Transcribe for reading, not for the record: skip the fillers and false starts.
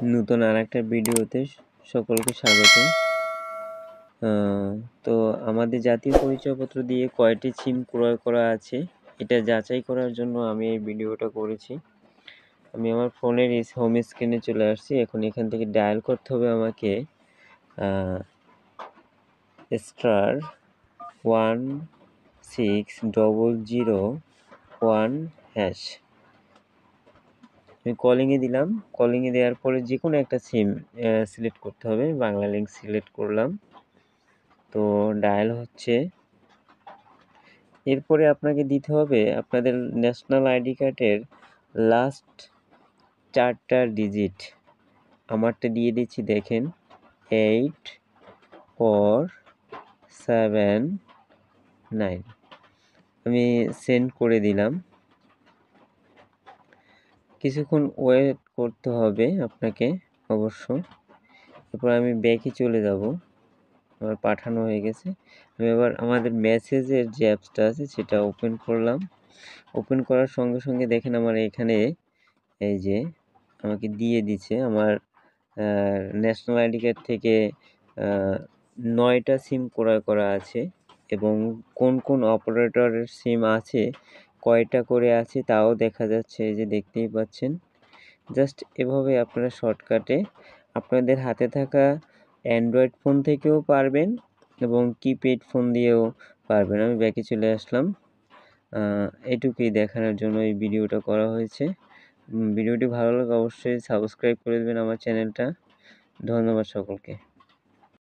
নতুন আরেকটা ভিডিওতে সকলকে স্বাগতম। তো আমাদের জাতীয় পরিচয়পত্র দিয়ে কয়টি সিম ক্রয় করা আছে এটা যাচাই করার জন্য আমি এই ভিডিওটা করেছি। আমি আমার ফোনের হোম স্ক্রিনে চলে আসছি। এখন এখান থেকে ডায়াল করতে হবে আমাকে *16001#। আমি কলিংয়ে দিলাম। কলিংয়ে দেওয়ার পরে যে কোনো একটা সিম সিলেক্ট করতে হবে। বাংলা লিংক সিলেক্ট করলাম, তো ডায়াল হচ্ছে। এরপরে আপনাকে দিতে হবে আপনাদের ন্যাশনাল আইডি কার্ডের লাস্ট 4টা ডিজিট। আমারটা দিয়ে দিচ্ছি, দেখেন 8479। আমি সেন্ড করে দিলাম। কিছুক্ষণ ওয়েট করতে হবে আপনাকে অবশ্য। এরপর আমি ব্যাকে চলে যাব। আমার পাঠানো হয়ে গেছে। আমি এবার আমাদের মেসেজের যে অ্যাপসটা আছে সেটা ওপেন করলাম। ওপেন করার সঙ্গে সঙ্গে দেখেন আমার এখানে এই যে আমাকে দিয়ে দিচ্ছে আমার ন্যাশনাল আইডি কার্ড থেকে 9টা সিম ক্রয় করা আছে এবং কোন কোন অপারেটরের সিম আছে, কয়টা করে আছে তাও দেখা যাচ্ছে। এই যে দেখতেই পাচ্ছেন। জাস্ট এভাবে আপনারা শর্টকাটে আপনাদের হাতে থাকা অ্যান্ড্রয়েড ফোন থেকেও পারবেন এবং কিপ্যাড ফোন দিয়েও পারবেন। আমি ব্যাকে চলে আসলাম। এটুকুই দেখানোর জন্য এই ভিডিওটা করা হয়েছে। ভিডিওটি ভালো লাগলে অবশ্যই সাবস্ক্রাইব করে দেবেন আমার চ্যানেলটা। ধন্যবাদ সকলকে।